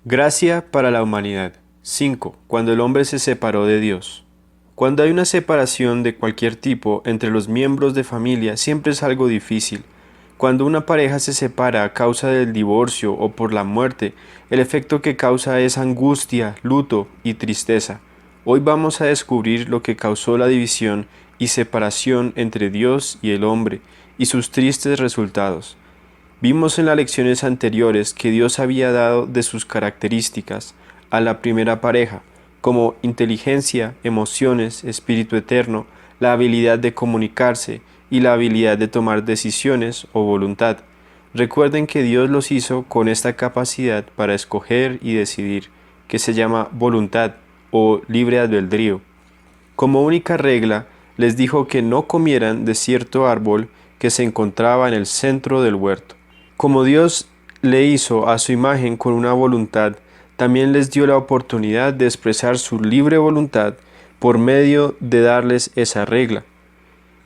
Gracia para la humanidad. 5. Cuando el hombre se separó de Dios. Cuando hay una separación de cualquier tipo entre los miembros de familia, siempre es algo difícil. Cuando una pareja se separa a causa del divorcio o por la muerte, el efecto que causa es angustia, luto y tristeza. Hoy vamos a descubrir lo que causó la división y separación entre Dios y el hombre y sus tristes resultados. Vimos en las lecciones anteriores que Dios había dado de sus características a la primera pareja, como inteligencia, emociones, espíritu eterno, la habilidad de comunicarse y la habilidad de tomar decisiones o voluntad. Recuerden que Dios los hizo con esta capacidad para escoger y decidir, que se llama voluntad o libre albedrío. Como única regla, les dijo que no comieran de cierto árbol que se encontraba en el centro del huerto. Como Dios le hizo a su imagen con una voluntad, también les dio la oportunidad de expresar su libre voluntad por medio de darles esa regla.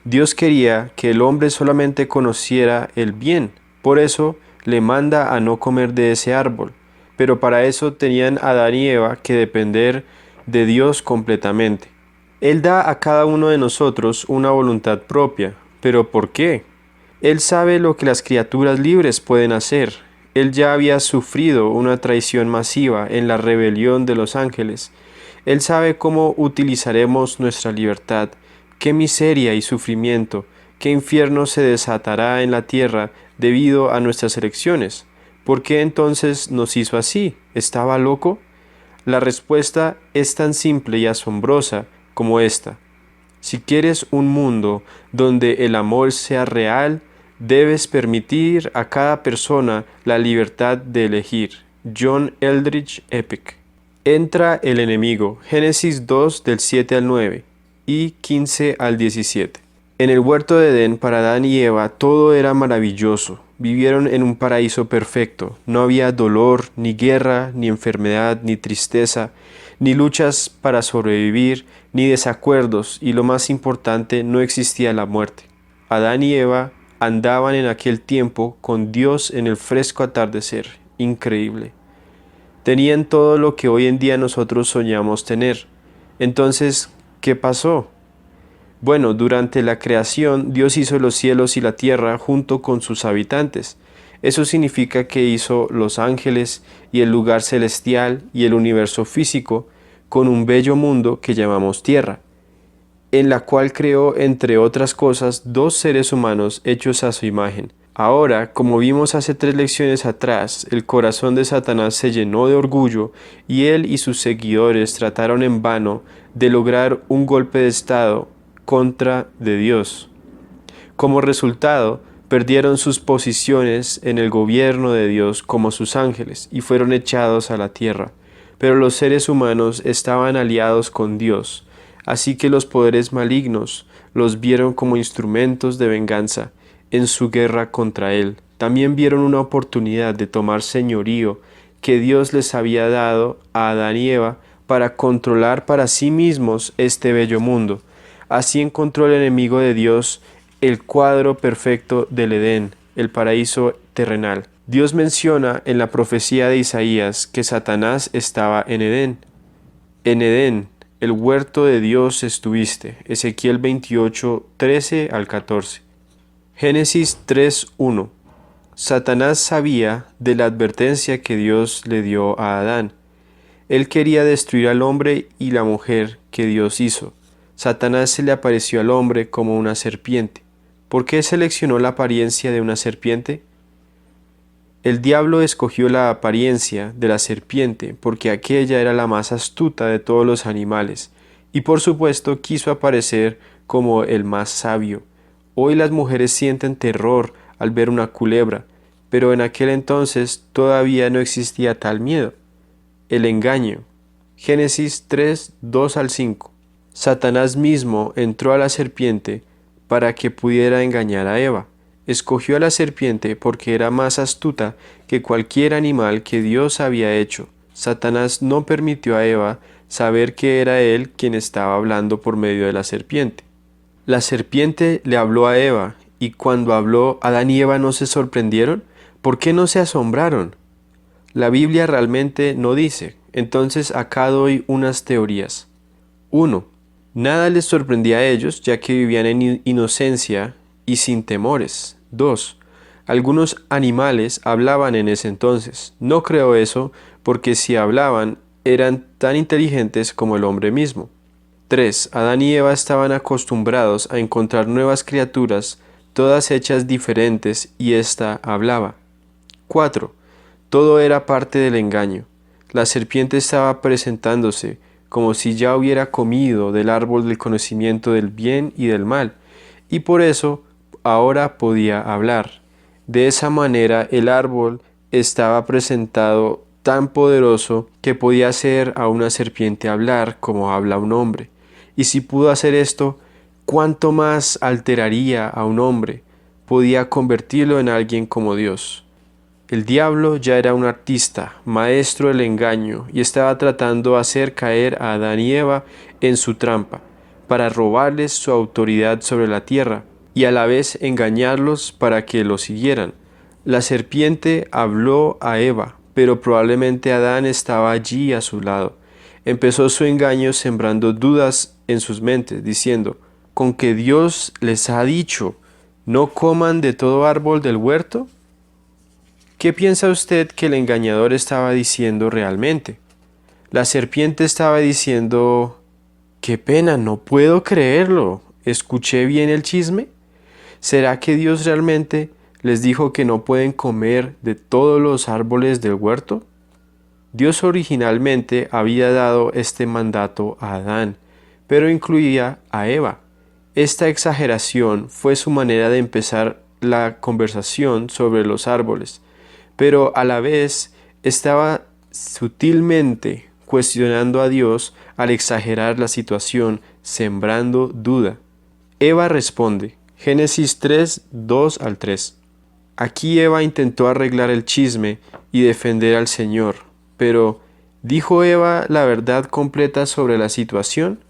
Dios quería que el hombre solamente conociera el bien, por eso le manda a no comer de ese árbol, pero para eso tenían Adán y Eva que depender de Dios completamente. Él da a cada uno de nosotros una voluntad propia, pero ¿por qué? Él sabe lo que las criaturas libres pueden hacer. Él ya había sufrido una traición masiva en la rebelión de los ángeles. Él sabe cómo utilizaremos nuestra libertad, qué miseria y sufrimiento, qué infierno se desatará en la tierra debido a nuestras elecciones. ¿Por qué entonces nos hizo así? ¿Estaba loco? La respuesta es tan simple y asombrosa como esta. Si quieres un mundo donde el amor sea real, debes permitir a cada persona la libertad de elegir. John Eldridge Epic. Entra el enemigo. Génesis 2 del 7 al 9 y 15 al 17. En el huerto de Edén para Adán y Eva todo era maravilloso. Vivieron en un paraíso perfecto. No había dolor, ni guerra, ni enfermedad, ni tristeza, ni luchas para sobrevivir, ni desacuerdos, y lo más importante, no existía la muerte. Adán y Eva andaban en aquel tiempo con Dios en el fresco atardecer. Increíble. Tenían todo lo que hoy en día nosotros soñamos tener. Entonces, ¿qué pasó? Bueno, durante la creación, Dios hizo los cielos y la tierra junto con sus habitantes. Eso significa que hizo los ángeles y el lugar celestial y el universo físico con un bello mundo que llamamos tierra, en la cual creó, entre otras cosas, dos seres humanos hechos a su imagen. Ahora, como vimos hace 3 lecciones atrás, el corazón de Satanás se llenó de orgullo y él y sus seguidores trataron en vano de lograr un golpe de estado contra de Dios. Como resultado, perdieron sus posiciones en el gobierno de Dios como sus ángeles y fueron echados a la tierra. Pero los seres humanos estaban aliados con Dios, así que los poderes malignos los vieron como instrumentos de venganza en su guerra contra Él. También vieron una oportunidad de tomar señorío que Dios les había dado a Adán y Eva para controlar para sí mismos este bello mundo. Así encontró el enemigo de Dios el cuadro perfecto del Edén, el paraíso terrenal. Dios menciona en la profecía de Isaías que Satanás estaba en Edén. En Edén, el huerto de Dios estuviste. Ezequiel 28, 13 al 14. Génesis 3:1. Satanás sabía de la advertencia que Dios le dio a Adán. Él quería destruir al hombre y la mujer que Dios hizo. Satanás se le apareció al hombre como una serpiente. ¿Por qué seleccionó la apariencia de una serpiente? El diablo escogió la apariencia de la serpiente porque aquella era la más astuta de todos los animales y por supuesto quiso aparecer como el más sabio. Hoy las mujeres sienten terror al ver una culebra, pero en aquel entonces todavía no existía tal miedo. El engaño. Génesis 3, 2 al 5. Satanás mismo entró a la serpiente para que pudiera engañar a Eva. Escogió a la serpiente porque era más astuta que cualquier animal que Dios había hecho. Satanás no permitió a Eva saber que era él quien estaba hablando por medio de la serpiente. La serpiente le habló a Eva, y cuando habló, Adán y Eva no se sorprendieron. ¿Por qué no se asombraron? La Biblia realmente no dice. Entonces acá doy unas teorías. 1. Nada les sorprendía a ellos, ya que vivían en inocencia y sin temores. 2. Algunos animales hablaban en ese entonces. No creo eso, porque si hablaban, eran tan inteligentes como el hombre mismo. 3. Adán y Eva estaban acostumbrados a encontrar nuevas criaturas, todas hechas diferentes, y ésta hablaba. 4. Todo era parte del engaño. La serpiente estaba presentándose como si ya hubiera comido del árbol del conocimiento del bien y del mal, y por eso ahora podía hablar. De esa manera el árbol estaba presentado tan poderoso que podía hacer a una serpiente hablar como habla un hombre. Y si pudo hacer esto, ¿cuánto más alteraría a un hombre? Podía convertirlo en alguien como Dios. El diablo ya era un artista, maestro del engaño, y estaba tratando de hacer caer a Adán y Eva en su trampa, para robarles su autoridad sobre la tierra, y a la vez engañarlos para que lo siguieran. La serpiente habló a Eva, pero probablemente Adán estaba allí a su lado. Empezó su engaño sembrando dudas en sus mentes, diciendo, ¿con que Dios les ha dicho, no coman de todo árbol del huerto? ¿Qué piensa usted que el engañador estaba diciendo realmente? La serpiente estaba diciendo, qué pena, no puedo creerlo. ¿Escuché bien el chisme? ¿Será que Dios realmente les dijo que no pueden comer de todos los árboles del huerto? Dios originalmente había dado este mandato a Adán, pero incluía a Eva. Esta exageración fue su manera de empezar la conversación sobre los árboles, pero a la vez estaba sutilmente cuestionando a Dios al exagerar la situación, sembrando duda. Eva responde, Génesis 3, 2 al 3. Aquí Eva intentó arreglar el chisme y defender al Señor, pero ¿dijo Eva la verdad completa sobre la situación?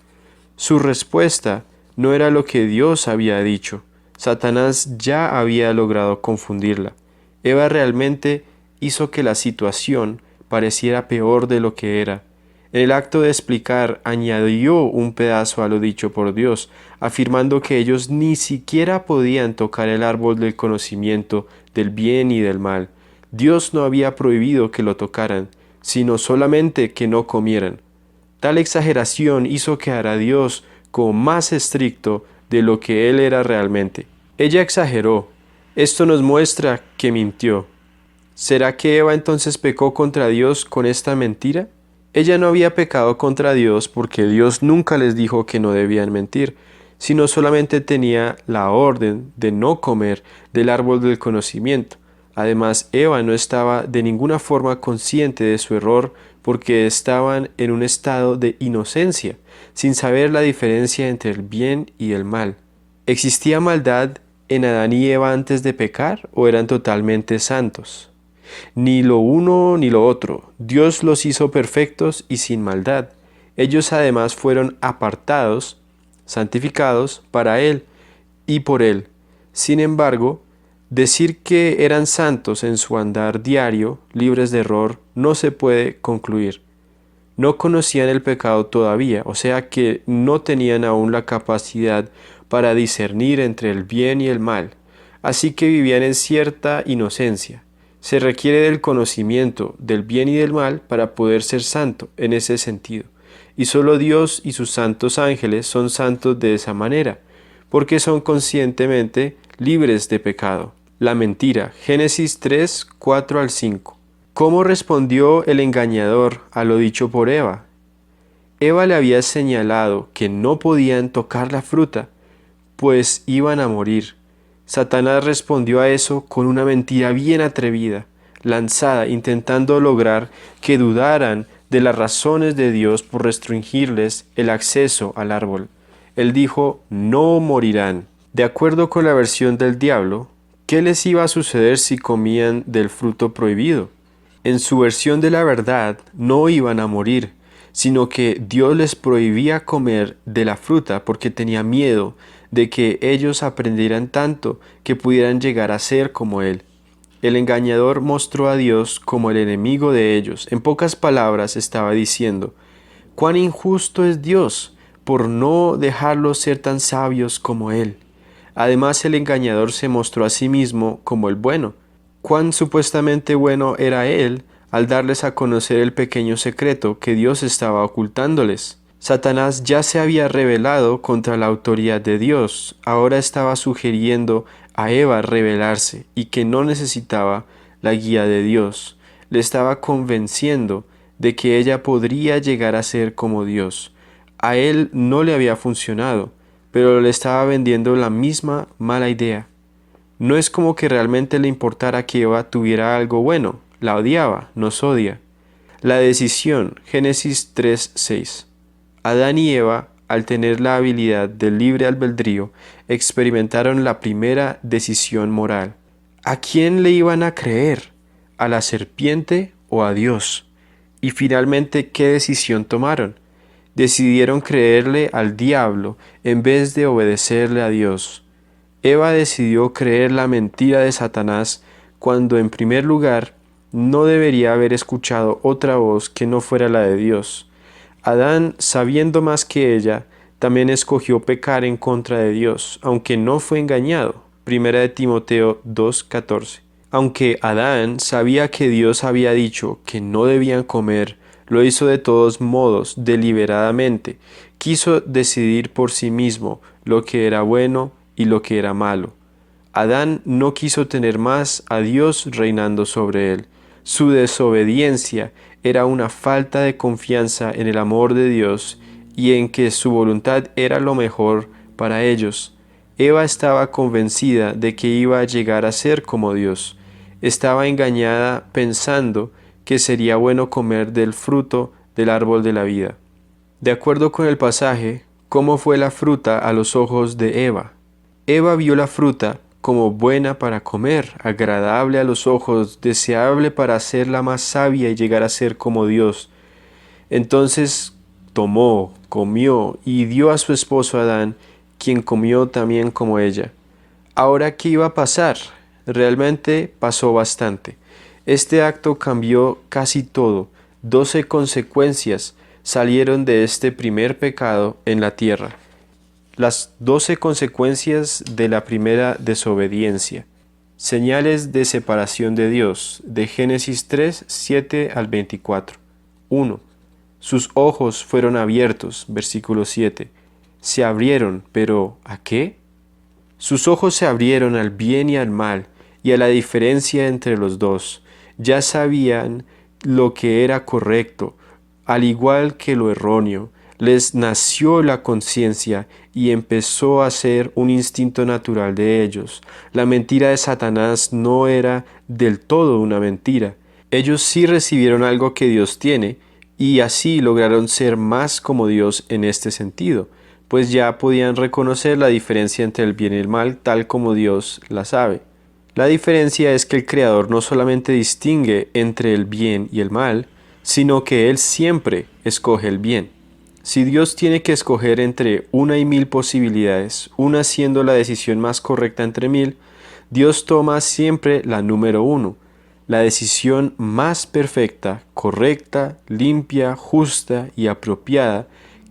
Su respuesta no era lo que Dios había dicho. Satanás ya había logrado confundirla. Eva realmente hizo que la situación pareciera peor de lo que era. En el acto de explicar, añadió un pedazo a lo dicho por Dios, afirmando que ellos ni siquiera podían tocar el árbol del conocimiento del bien y del mal. Dios no había prohibido que lo tocaran, sino solamente que no comieran. Tal exageración hizo quedar a Dios como más estricto de lo que Él era realmente. Ella exageró. Esto nos muestra que mintió. ¿Será que Eva entonces pecó contra Dios con esta mentira? Ella no había pecado contra Dios porque Dios nunca les dijo que no debían mentir, sino solamente tenía la orden de no comer del árbol del conocimiento. Además, Eva no estaba de ninguna forma consciente de su error porque estaban en un estado de inocencia, sin saber la diferencia entre el bien y el mal. ¿Existía maldad en Adán y Eva antes de pecar o eran totalmente santos? Ni lo uno ni lo otro. Dios los hizo perfectos y sin maldad. Ellos además fueron apartados, santificados para Él y por Él. Sin embargo, decir que eran santos en su andar diario, libres de error, no se puede concluir. No conocían el pecado todavía, o sea que no tenían aún la capacidad para discernir entre el bien y el mal, así que vivían en cierta inocencia. Se requiere del conocimiento del bien y del mal para poder ser santo en ese sentido, y solo Dios y sus santos ángeles son santos de esa manera, porque son conscientemente libres de pecado. La mentira, Génesis 3, 4 al 5. ¿Cómo respondió el engañador a lo dicho por Eva? Eva le había señalado que no podían tocar la fruta, pues iban a morir. Satanás respondió a eso con una mentira bien atrevida, lanzada intentando lograr que dudaran de las razones de Dios por restringirles el acceso al árbol. Él dijo, no morirán. De acuerdo con la versión del diablo, ¿qué les iba a suceder si comían del fruto prohibido? En su versión de la verdad, no iban a morir, sino que Dios les prohibía comer de la fruta porque tenía miedo de que ellos aprendieran tanto que pudieran llegar a ser como Él. El engañador mostró a Dios como el enemigo de ellos. En pocas palabras estaba diciendo: «Cuán injusto es Dios por no dejarlos ser tan sabios como Él». Además, el engañador se mostró a sí mismo como el bueno. Cuán supuestamente bueno era Él al darles a conocer el pequeño secreto que Dios estaba ocultándoles. Satanás ya se había rebelado contra la autoridad de Dios. Ahora estaba sugiriendo a Eva rebelarse y que no necesitaba la guía de Dios. Le estaba convenciendo de que ella podría llegar a ser como Dios. A él no le había funcionado, pero le estaba vendiendo la misma mala idea. No es como que realmente le importara que Eva tuviera algo bueno. La odiaba, nos odia. La decisión, Génesis 3:6. Adán y Eva, al tener la habilidad del libre albedrío, experimentaron la primera decisión moral. ¿A quién le iban a creer? ¿A la serpiente o a Dios? Y finalmente, ¿qué decisión tomaron? Decidieron creerle al diablo en vez de obedecerle a Dios. Eva decidió creer la mentira de Satanás cuando, en primer lugar, no debería haber escuchado otra voz que no fuera la de Dios. Adán, sabiendo más que ella, también escogió pecar en contra de Dios, aunque no fue engañado. Primera de Timoteo 2:14. Aunque Adán sabía que Dios había dicho que no debían comer, lo hizo de todos modos, deliberadamente. Quiso decidir por sí mismo lo que era bueno y lo que era malo. Adán no quiso tener más a Dios reinando sobre él. Su desobediencia era una falta de confianza en el amor de Dios y en que su voluntad era lo mejor para ellos. Eva estaba convencida de que iba a llegar a ser como Dios. Estaba engañada pensando que sería bueno comer del fruto del árbol de la vida. De acuerdo con el pasaje, ¿cómo fue la fruta a los ojos de Eva? Eva vio la fruta como buena para comer, agradable a los ojos, deseable para hacerla más sabia y llegar a ser como Dios. Entonces tomó, comió y dio a su esposo Adán, quien comió también como ella. Ahora, ¿qué iba a pasar? Realmente pasó bastante. Este acto cambió casi todo. 12 consecuencias salieron de este primer pecado en la tierra. Las 12 consecuencias de la primera desobediencia. Señales de separación de Dios, de Génesis 3, 7 al 24. 1. Sus ojos fueron abiertos, versículo 7. Se abrieron, pero ¿a qué? Sus ojos se abrieron al bien y al mal, y a la diferencia entre los dos. Ya sabían lo que era correcto, al igual que lo erróneo. Les nació la conciencia y empezó a ser un instinto natural de ellos. La mentira de Satanás no era del todo una mentira. Ellos sí recibieron algo que Dios tiene, y así lograron ser más como Dios en este sentido, pues ya podían reconocer la diferencia entre el bien y el mal tal como Dios la sabe. La diferencia es que el Creador no solamente distingue entre el bien y el mal, sino que Él siempre escoge el bien. Si Dios tiene que escoger entre 1 y 1000 posibilidades, una siendo la decisión más correcta entre 1000, Dios toma siempre la número 1, la decisión más perfecta, correcta, limpia, justa y apropiada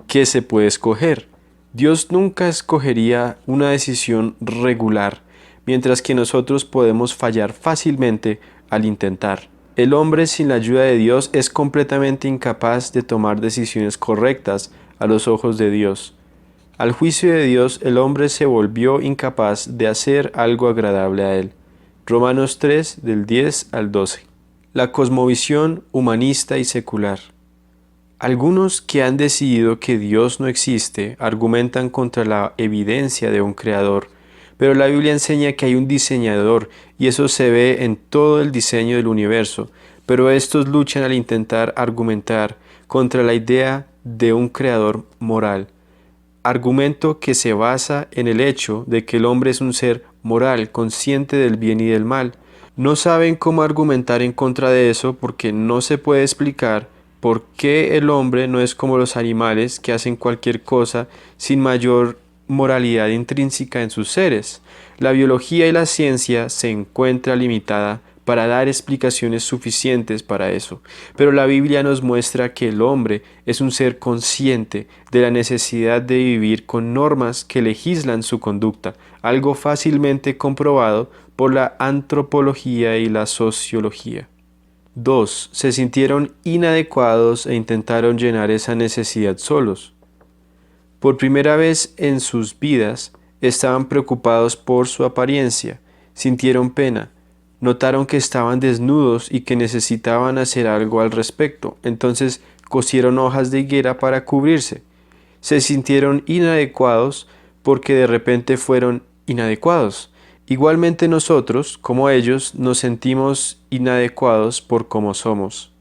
que se puede escoger. Dios nunca escogería una decisión regular, mientras que nosotros podemos fallar fácilmente al intentar. El hombre sin la ayuda de Dios es completamente incapaz de tomar decisiones correctas a los ojos de Dios. Al juicio de Dios, el hombre se volvió incapaz de hacer algo agradable a él. Romanos 3, del 10 al 12. La cosmovisión humanista y secular. Algunos que han decidido que Dios no existe argumentan contra la evidencia de un creador, pero la Biblia enseña que hay un diseñador y eso se ve en todo el diseño del universo, pero estos luchan al intentar argumentar contra la idea de un creador moral. Argumento que se basa en el hecho de que el hombre es un ser moral, consciente del bien y del mal. No saben cómo argumentar en contra de eso porque no se puede explicar por qué el hombre no es como los animales que hacen cualquier cosa sin mayor moralidad intrínseca en sus seres. La biología y la ciencia se encuentra limitada para dar explicaciones suficientes para eso, pero la Biblia nos muestra que el hombre es un ser consciente de la necesidad de vivir con normas que legislan su conducta, algo fácilmente comprobado por la antropología y la sociología. 2. Se sintieron inadecuados e intentaron llenar esa necesidad solos. Por primera vez en sus vidas, estaban preocupados por su apariencia, sintieron pena, notaron que estaban desnudos y que necesitaban hacer algo al respecto, entonces cosieron hojas de higuera para cubrirse. Se sintieron inadecuados porque de repente fueron inadecuados. Igualmente nosotros, como ellos, nos sentimos inadecuados por cómo somos.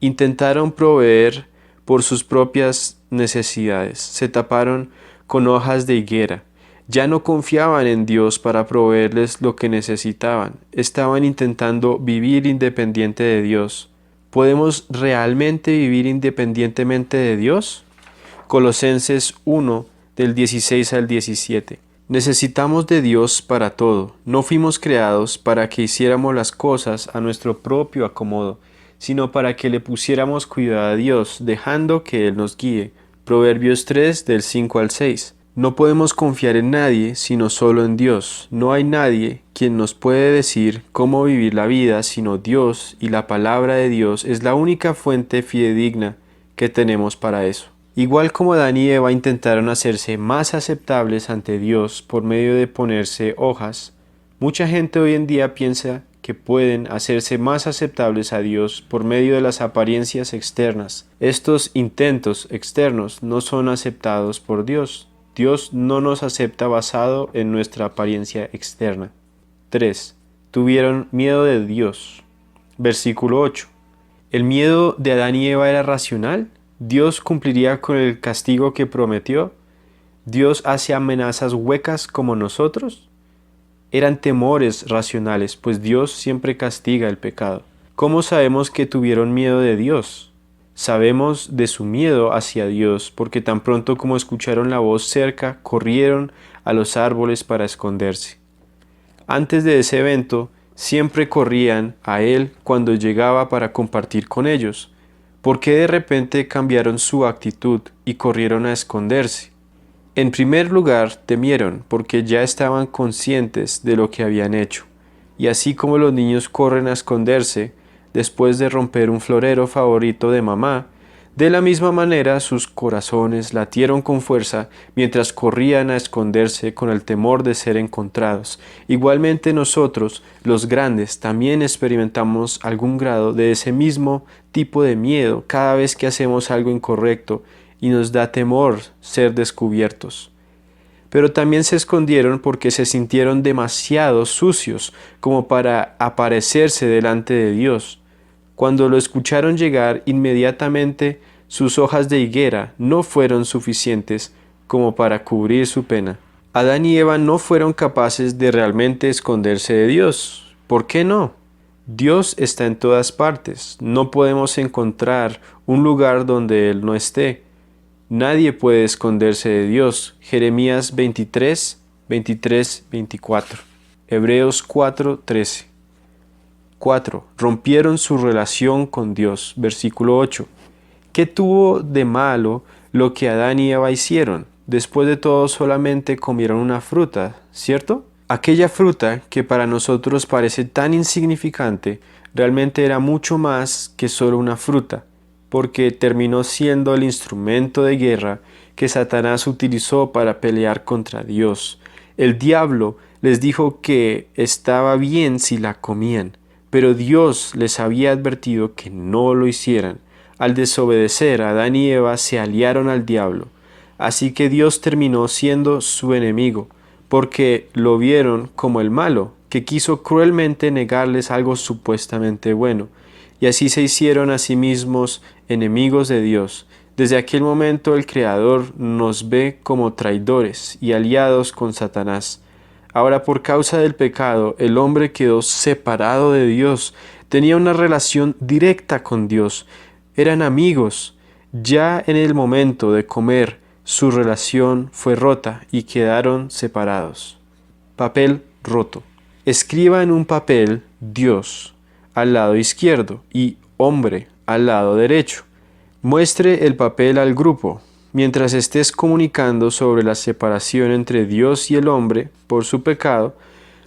Intentaron proveer por sus propias necesidades, se taparon con hojas de higuera. Ya no confiaban en Dios para proveerles lo que necesitaban. Estaban intentando vivir independiente de Dios. ¿Podemos realmente vivir independientemente de Dios? Colosenses 1, del 16 al 17. Necesitamos de Dios para todo. No fuimos creados para que hiciéramos las cosas a nuestro propio acomodo, sino para que le pusiéramos cuidado a Dios, dejando que Él nos guíe. Proverbios 3, del 5 al 6. No podemos confiar en nadie, sino solo en Dios. No hay nadie quien nos puede decir cómo vivir la vida, sino Dios, y la palabra de Dios es la única fuente fidedigna que tenemos para eso. Igual como Adán y Eva intentaron hacerse más aceptables ante Dios por medio de ponerse hojas, mucha gente hoy en día piensa que pueden hacerse más aceptables a Dios por medio de las apariencias externas. Estos intentos externos no son aceptados por Dios. Dios no nos acepta basado en nuestra apariencia externa. 3. Tuvieron miedo de Dios. Versículo 8. ¿El miedo de Adán y Eva era racional? ¿Dios cumpliría con el castigo que prometió? ¿Dios hace amenazas huecas como nosotros? Eran temores racionales, pues Dios siempre castiga el pecado. ¿Cómo sabemos que tuvieron miedo de Dios? Sabemos de su miedo hacia Dios, porque tan pronto como escucharon la voz cerca, corrieron a los árboles para esconderse. Antes de ese evento, siempre corrían a Él cuando llegaba para compartir con ellos. ¿Por qué de repente cambiaron su actitud y corrieron a esconderse? En primer lugar, temieron porque ya estaban conscientes de lo que habían hecho. Y así como los niños corren a esconderse después de romper un florero favorito de mamá, de la misma manera sus corazones latieron con fuerza mientras corrían a esconderse con el temor de ser encontrados. Igualmente nosotros, los grandes, también experimentamos algún grado de ese mismo tipo de miedo cada vez que hacemos algo incorrecto y nos da temor ser descubiertos. Pero también se escondieron porque se sintieron demasiado sucios como para aparecerse delante de Dios. Cuando lo escucharon llegar, inmediatamente sus hojas de higuera no fueron suficientes como para cubrir su pena. Adán y Eva no fueron capaces de realmente esconderse de Dios. ¿Por qué no? Dios está en todas partes. No podemos encontrar un lugar donde Él no esté. Nadie puede esconderse de Dios. Jeremías 23, 24. Hebreos 4, 13. 4. Rompieron su relación con Dios. Versículo 8. ¿Qué tuvo de malo lo que Adán y Eva hicieron? Después de todo solamente comieron una fruta, ¿cierto? Aquella fruta que para nosotros parece tan insignificante, realmente era mucho más que solo una fruta, porque terminó siendo el instrumento de guerra que Satanás utilizó para pelear contra Dios. El diablo les dijo que estaba bien si la comían, pero Dios les había advertido que no lo hicieran. Al desobedecer, Adán y Eva se aliaron al diablo, así que Dios terminó siendo su enemigo, porque lo vieron como el malo, que quiso cruelmente negarles algo supuestamente bueno, y así se hicieron a sí mismos enemigos de Dios. Desde aquel momento el Creador nos ve como traidores y aliados con Satanás. Ahora, por causa del pecado, el hombre quedó separado de Dios, tenía una relación directa con Dios, eran amigos. Ya en el momento de comer, su relación fue rota y quedaron separados. Papel roto. Escriba en un papel Dios. al lado izquierdo y hombre al lado derecho. Muestre el papel al grupo. Mientras estés comunicando sobre la separación entre Dios y el hombre por su pecado,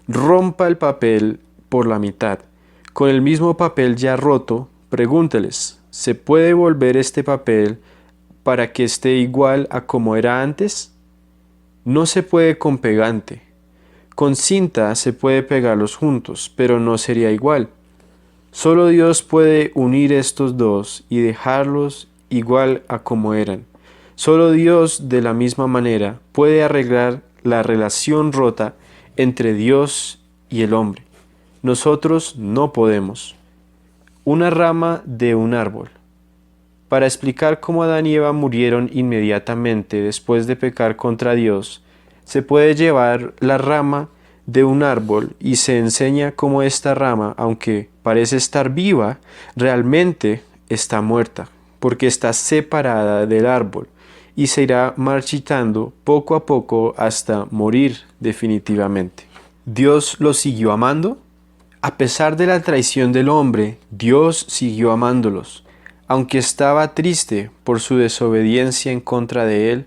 rompa el papel por la mitad. Con el mismo papel ya roto, pregúnteles, ¿se puede volver este papel para que esté igual a como era antes? No se puede con pegante. Con cinta se puede pegarlos juntos, pero no sería igual. Solo Dios puede unir estos dos y dejarlos igual a como eran. Solo Dios, de la misma manera, puede arreglar la relación rota entre Dios y el hombre. Nosotros no podemos. Una rama de un árbol. Para explicar cómo Adán y Eva murieron inmediatamente después de pecar contra Dios, se puede llevar la rama de un árbol y se enseña cómo esta rama, aunque parece estar viva, realmente está muerta, porque está separada del árbol y se irá marchitando poco a poco hasta morir definitivamente. ¿Dios los siguió amando? A pesar de la traición del hombre, Dios siguió amándolos. Aunque estaba triste por su desobediencia en contra de él,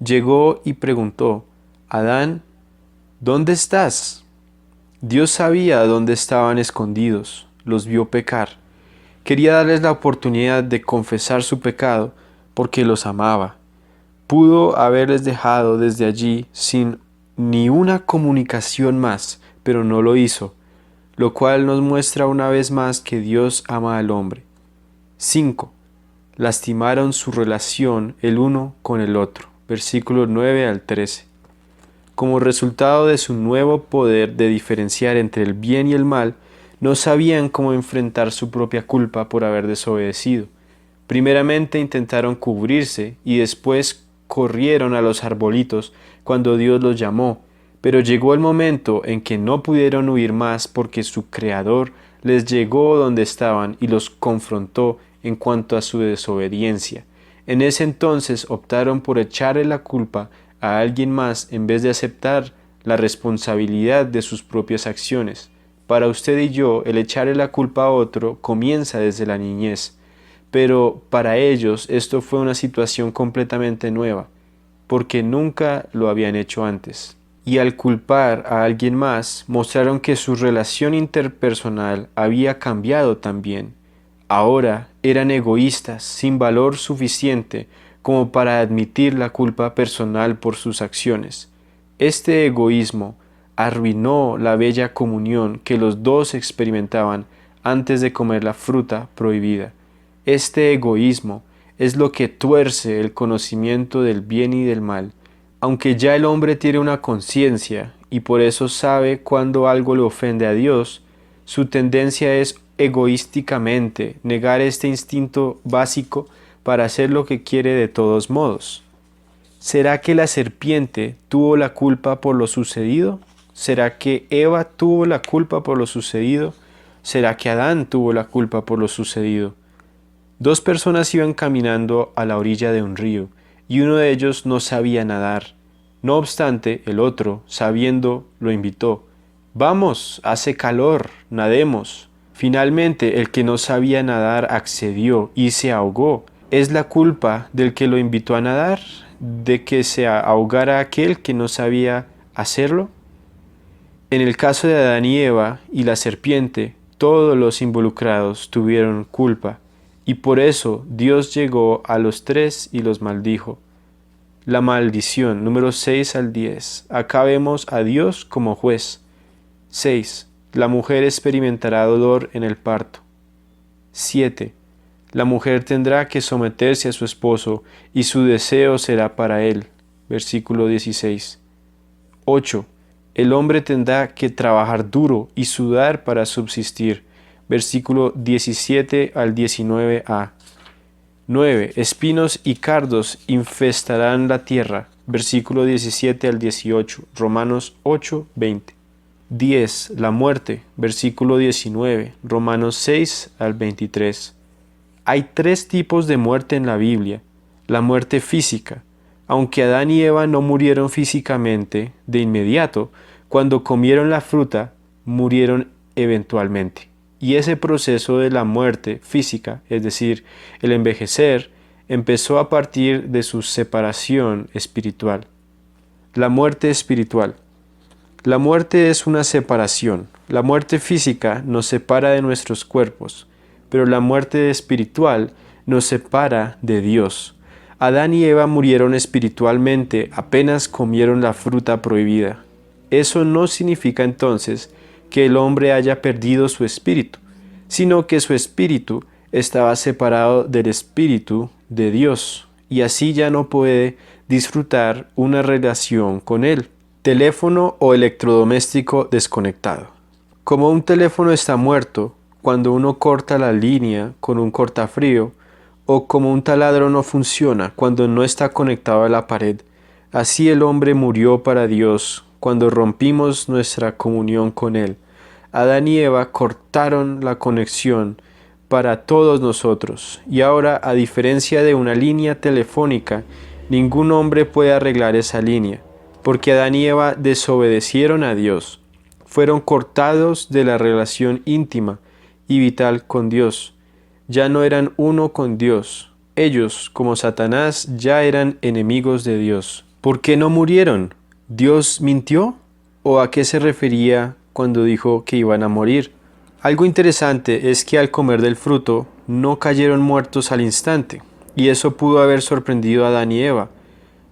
llegó y preguntó, Adán, ¿dónde estás? Dios sabía dónde estaban escondidos, los vio pecar. Quería darles la oportunidad de confesar su pecado porque los amaba. Pudo haberles dejado desde allí sin ni una comunicación más, pero no lo hizo, lo cual nos muestra una vez más que Dios ama al hombre. 5. Lastimaron su relación el uno con el otro. Versículos 9 al 13. Como resultado de su nuevo poder de diferenciar entre el bien y el mal, no sabían cómo enfrentar su propia culpa por haber desobedecido. Primeramente intentaron cubrirse y después corrieron a los arbolitos cuando Dios los llamó, pero llegó el momento en que no pudieron huir más porque su Creador les llegó donde estaban y los confrontó en cuanto a su desobediencia. En ese entonces optaron por echarle la culpa a alguien más en vez de aceptar la responsabilidad de sus propias acciones. Para usted y yo, el echarle la culpa a otro comienza desde la niñez, pero para ellos esto fue una situación completamente nueva, porque nunca lo habían hecho antes. Y al culpar a alguien más, mostraron que su relación interpersonal había cambiado también. Ahora eran egoístas, sin valor suficiente como para admitir la culpa personal por sus acciones. Este egoísmo arruinó la bella comunión que los dos experimentaban antes de comer la fruta prohibida. Este egoísmo es lo que tuerce el conocimiento del bien y del mal. Aunque ya el hombre tiene una conciencia y por eso sabe cuando algo le ofende a Dios, su tendencia es egoísticamente negar este instinto básico para hacer lo que quiere de todos modos. ¿Será que la serpiente tuvo la culpa por lo sucedido? ¿Será que Eva tuvo la culpa por lo sucedido? ¿Será que Adán tuvo la culpa por lo sucedido? Dos personas iban caminando a la orilla de un río, y uno de ellos no sabía nadar. No obstante, el otro, sabiendo, lo invitó. «Vamos, hace calor, nademos». Finalmente, el que no sabía nadar accedió y se ahogó. ¿Es la culpa del que lo invitó a nadar, de que se ahogara aquel que no sabía hacerlo? En el caso de Adán y Eva y la serpiente, todos los involucrados tuvieron culpa, y por eso Dios llegó a los tres y los maldijo. La maldición, números 6 al 10. Acá vemos a Dios como juez. 6. La mujer experimentará dolor en el parto. 7. La mujer tendrá que someterse a su esposo y su deseo será para él. Versículo 16. 8. El hombre tendrá que trabajar duro y sudar para subsistir. Versículo 17 al 19a. 9. Espinos y cardos infestarán la tierra. Versículo 17 al 18. Romanos 8, 20. 10. La muerte. Versículo 19. Romanos 6 al 23. Hay tres tipos de muerte en la Biblia. La muerte física. Aunque Adán y Eva no murieron físicamente de inmediato, cuando comieron la fruta, murieron eventualmente. y ese proceso de la muerte física, es decir, el envejecer, empezó a partir de su separación espiritual. La muerte espiritual. La muerte es una separación. La muerte física nos separa de nuestros cuerpos, pero la muerte espiritual nos separa de Dios. Adán y Eva murieron espiritualmente apenas comieron la fruta prohibida. Eso no significa entonces que el hombre haya perdido su espíritu, sino que su espíritu estaba separado del espíritu de Dios, y así ya no puede disfrutar una relación con él. Teléfono o electrodoméstico desconectado. Como un teléfono está muerto cuando uno corta la línea con un cortafrío, o como un taladro no funciona cuando no está conectado a la pared, así el hombre murió para Dios cuando rompimos nuestra comunión con Él. Adán y Eva cortaron la conexión para todos nosotros, y ahora, a diferencia de una línea telefónica, ningún hombre puede arreglar esa línea, porque Adán y Eva desobedecieron a Dios, fueron cortados de la relación íntima y vital con Dios. Ya no eran uno con Dios. Ellos, como Satanás, ya eran enemigos de Dios. ¿Por qué no murieron? ¿Dios mintió? ¿O a qué se refería cuando dijo que iban a morir? Algo interesante es que al comer del fruto no cayeron muertos al instante, y eso pudo haber sorprendido a Adán y Eva,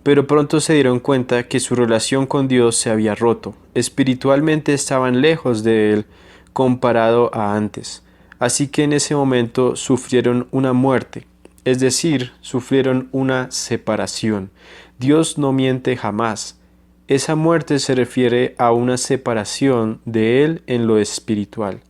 pero pronto se dieron cuenta que su relación con Dios se había roto. Espiritualmente estaban lejos de Él comparado a antes. Así que en ese momento sufrieron una muerte, es decir, sufrieron una separación. Dios no miente jamás. Esa muerte se refiere a una separación de Él en lo espiritual.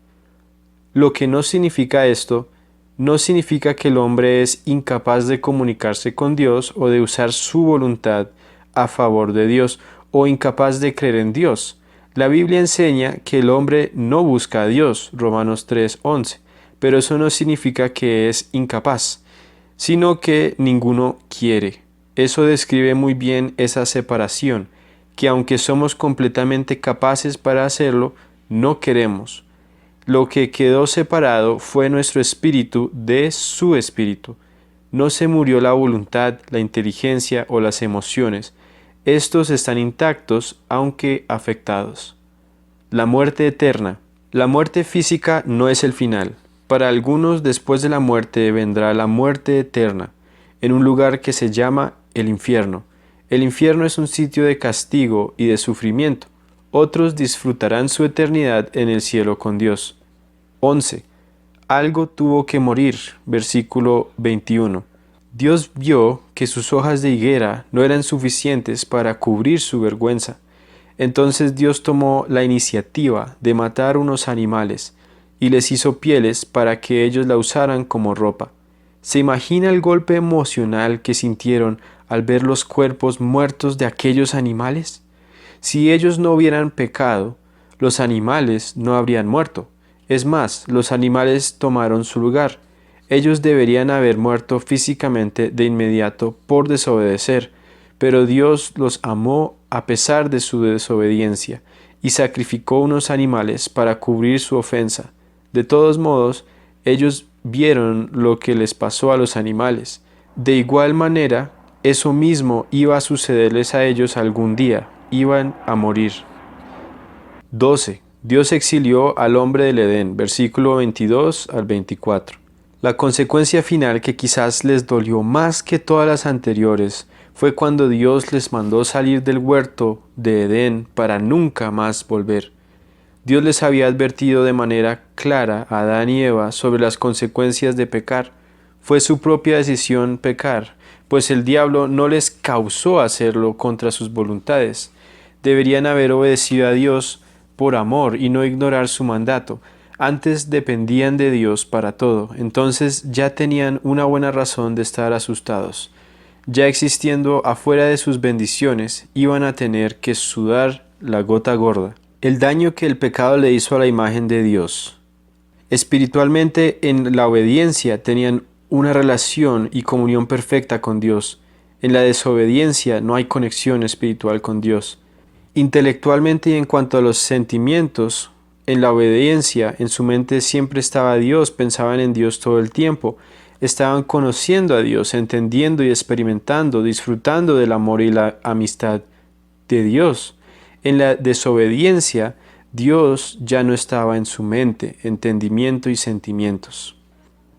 Lo que no significa esto, no significa que el hombre es incapaz de comunicarse con Dios o de usar su voluntad a favor de Dios o incapaz de creer en Dios. La Biblia enseña que el hombre no busca a Dios, Romanos 3:11, pero eso no significa que es incapaz, sino que ninguno quiere. Eso describe muy bien esa separación, que aunque somos completamente capaces para hacerlo, no queremos. Lo que quedó separado fue nuestro espíritu de su espíritu. No se murió la voluntad, la inteligencia o las emociones. Estos están intactos, aunque afectados. La muerte eterna. La muerte física no es el final. Para algunos, después de la muerte vendrá la muerte eterna, en un lugar que se llama el infierno. El infierno es un sitio de castigo y de sufrimiento. Otros disfrutarán su eternidad en el cielo con Dios. 11. Algo tuvo que morir. Versículo 21. Dios vio que sus hojas de higuera no eran suficientes para cubrir su vergüenza. Entonces Dios tomó la iniciativa de matar unos animales y les hizo pieles para que ellos la usaran como ropa. ¿Se imagina el golpe emocional que sintieron al ver los cuerpos muertos de aquellos animales? Si ellos no hubieran pecado, los animales no habrían muerto. Es más, los animales tomaron su lugar. Ellos deberían haber muerto físicamente de inmediato por desobedecer, pero Dios los amó a pesar de su desobediencia y sacrificó unos animales para cubrir su ofensa. De todos modos, ellos vieron lo que les pasó a los animales. De igual manera, eso mismo iba a sucederles a ellos algún día. Iban a morir. 12. Dios exilió al hombre del Edén, versículo 22 al 24. La consecuencia final que quizás les dolió más que todas las anteriores fue cuando Dios les mandó salir del huerto de Edén para nunca más volver. Dios les había advertido de manera clara a Adán y Eva sobre las consecuencias de pecar. Fue su propia decisión pecar, pues el diablo no les causó hacerlo contra sus voluntades. Deberían haber obedecido a Dios por amor y no ignorar su mandato. Antes dependían de Dios para todo, entonces ya tenían una buena razón de estar asustados. Ya existiendo afuera de sus bendiciones, iban a tener que sudar la gota gorda. El daño que el pecado le hizo a la imagen de Dios. Espiritualmente, en la obediencia tenían una relación y comunión perfecta con Dios. En la desobediencia no hay conexión espiritual con Dios. Intelectualmente y en cuanto a los sentimientos, En la obediencia, en su mente siempre estaba Dios, pensaban en Dios todo el tiempo. Estaban conociendo a Dios, entendiendo y experimentando, disfrutando del amor y la amistad de Dios. En la desobediencia, Dios ya no estaba en su mente, entendimiento y sentimientos.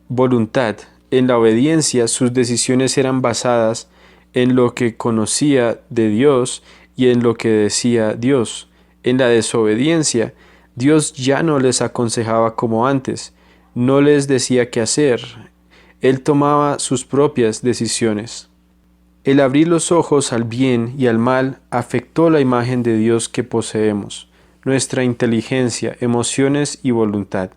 Voluntad. En la obediencia, sus decisiones eran basadas en lo que conocía de Dios y en lo que decía Dios. En la desobediencia, Dios ya no les aconsejaba como antes, no les decía qué hacer. Él tomaba sus propias decisiones. El abrir los ojos al bien y al mal afectó la imagen de Dios que poseemos, nuestra inteligencia, emociones y voluntad.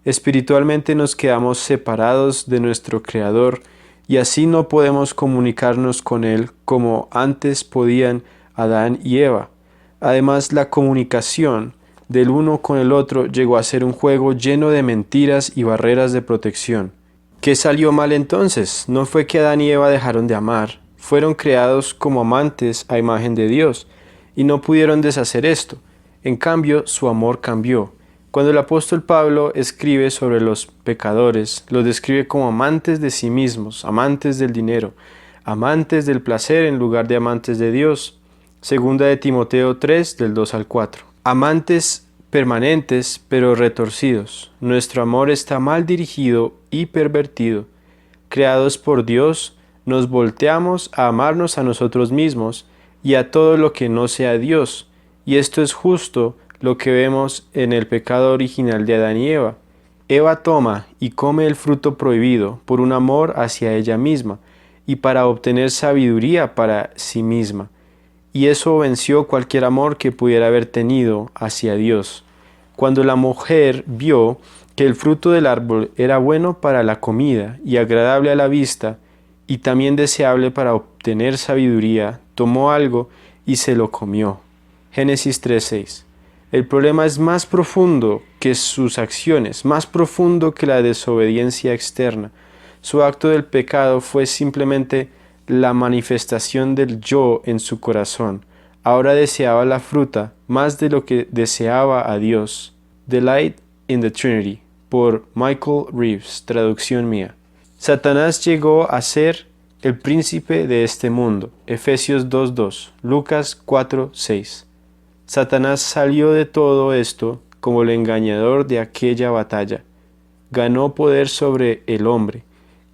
Espiritualmente nos quedamos separados de nuestro Creador y así no podemos comunicarnos con Él como antes podían Adán y Eva. Además, la comunicación del uno con el otro llegó a ser un juego lleno de mentiras y barreras de protección. ¿Qué salió mal entonces? No fue que Adán y Eva dejaron de amar, fueron creados como amantes a imagen de Dios y no pudieron deshacer esto. En cambio, su amor cambió. Cuando el apóstol Pablo escribe sobre los pecadores, los describe como amantes de sí mismos, amantes del dinero, amantes del placer en lugar de amantes de Dios. Segunda de Timoteo 3, del 2 al 4. Amantes permanentes pero retorcidos. Nuestro amor está mal dirigido y pervertido. Creados por Dios, nos volteamos a amarnos a nosotros mismos y a todo lo que no sea Dios, y esto es justo lo que vemos en el pecado original de Adán y Eva. Eva toma y come el fruto prohibido por un amor hacia ella misma y para obtener sabiduría para sí misma, y eso venció cualquier amor que pudiera haber tenido hacia Dios. Cuando la mujer vio que el fruto del árbol era bueno para la comida y agradable a la vista, y también deseable para obtener sabiduría, tomó algo y se lo comió. Génesis 3:6. El problema es más profundo que sus acciones, más profundo que la desobediencia externa. Su acto del pecado fue simplemente la manifestación del yo en su corazón. Ahora deseaba la fruta más de lo que deseaba a Dios. Delight in the Trinity, por Michael Reeves, traducción mía. Satanás llegó a ser el príncipe de este mundo. Efesios 2:2, Lucas 4:6. Satanás salió de todo esto como el engañador de aquella batalla. Ganó poder sobre el hombre,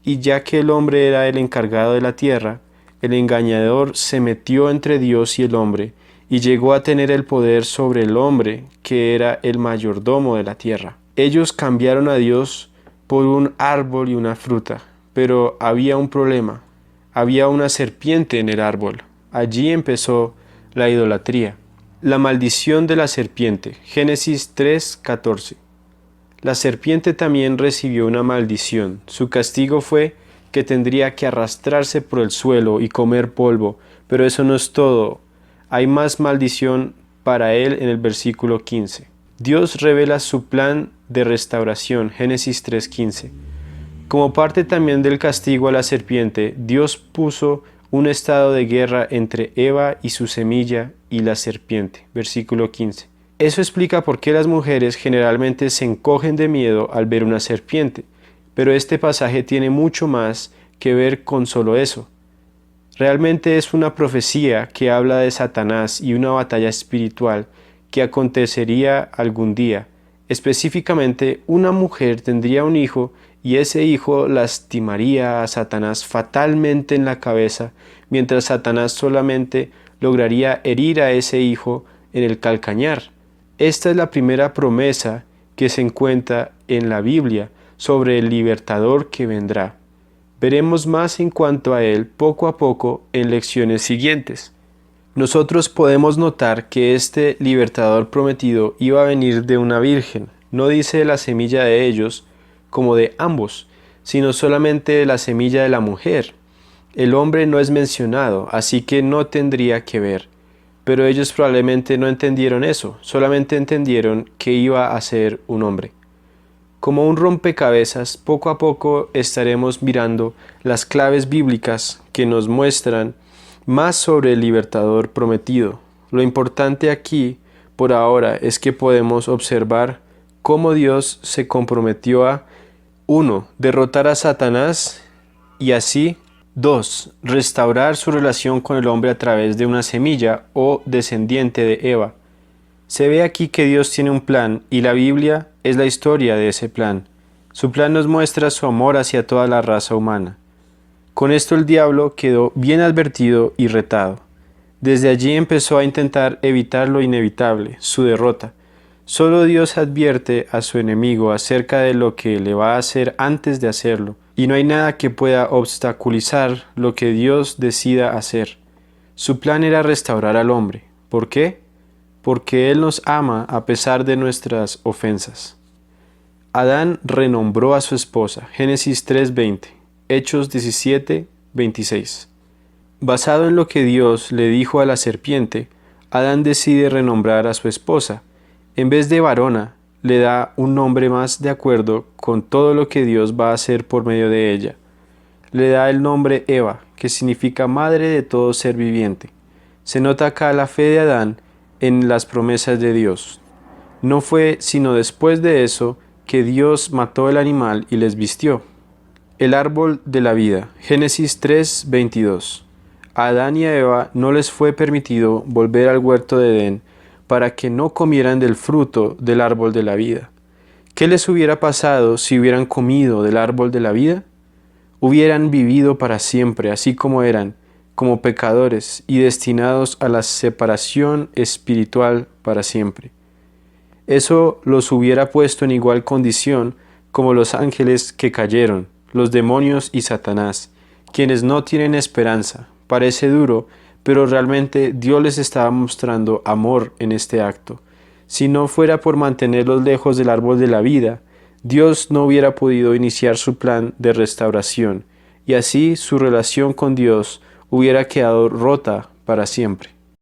y ya que el hombre era el encargado de la tierra, el engañador se metió entre Dios y el hombre, y llegó a tener el poder sobre el hombre, que era el mayordomo de la tierra. Ellos cambiaron a Dios por un árbol y una fruta, pero había un problema. Había una serpiente en el árbol. Allí empezó la idolatría. La maldición de la serpiente. Génesis 3:14. La serpiente también recibió una maldición. Su castigo fue que tendría que arrastrarse por el suelo y comer polvo, pero eso no es todo. Hay más maldición para él en el versículo 15. Dios revela su plan de restauración. Génesis 3:15. Como parte también del castigo a la serpiente, Dios puso un estado de guerra entre Eva y su semilla y la serpiente. Versículo 15. Eso explica por qué las mujeres generalmente se encogen de miedo al ver una serpiente, pero este pasaje tiene mucho más que ver con solo eso. Realmente es una profecía que habla de Satanás y una batalla espiritual que acontecería algún día. Específicamente, una mujer tendría un hijo y ese hijo lastimaría a Satanás fatalmente en la cabeza, mientras Satanás solamente lograría herir a ese hijo en el calcañar. Esta es la primera promesa que se encuentra en la Biblia sobre el libertador que vendrá. Veremos más en cuanto a él poco a poco en lecciones siguientes. Nosotros podemos notar que este libertador prometido iba a venir de una virgen. No dice de la semilla de ellos como de ambos, sino solamente de la semilla de la mujer. El hombre no es mencionado, así que no tendría que ver. Pero ellos probablemente no entendieron eso, solamente entendieron que iba a ser un hombre. Como un rompecabezas, poco a poco estaremos mirando las claves bíblicas que nos muestran más sobre el libertador prometido. Lo importante aquí por ahora es que podemos observar cómo Dios se comprometió a 1. Derrotar a Satanás y así 2. Restaurar su relación con el hombre a través de una semilla o descendiente de Eva. Se ve aquí que Dios tiene un plan y la Biblia es la historia de ese plan. Su plan nos muestra su amor hacia toda la raza humana. Con esto el diablo quedó bien advertido y retado. Desde allí empezó a intentar evitar lo inevitable, su derrota. Solo Dios advierte a su enemigo acerca de lo que le va a hacer antes de hacerlo, y no hay nada que pueda obstaculizar lo que Dios decida hacer. Su plan era restaurar al hombre. ¿Por qué? Porque Él nos ama a pesar de nuestras ofensas. Adán renombró a su esposa, Génesis 3:20, Hechos 17:26. Basado en lo que Dios le dijo a la serpiente, Adán decide renombrar a su esposa. En vez de varona, le da un nombre más de acuerdo con todo lo que Dios va a hacer por medio de ella. Le da el nombre Eva, que significa madre de todo ser viviente. Se nota acá la fe de Adán en las promesas de Dios. No fue sino después de eso que Dios mató el animal y les vistió. El árbol de la vida, Génesis 3:22. A Adán y a Eva no les fue permitido volver al huerto de Edén para que no comieran del fruto del árbol de la vida. ¿Qué les hubiera pasado si hubieran comido del árbol de la vida? Hubieran vivido para siempre, así como eran, como pecadores y destinados a la separación espiritual para siempre. Eso los hubiera puesto en igual condición como los ángeles que cayeron, los demonios y Satanás, quienes no tienen esperanza. Parece duro, pero realmente Dios les estaba mostrando amor en este acto. Si no fuera por mantenerlos lejos del árbol de la vida, Dios no hubiera podido iniciar su plan de restauración, y así su relación con Dios hubiera quedado rota para siempre.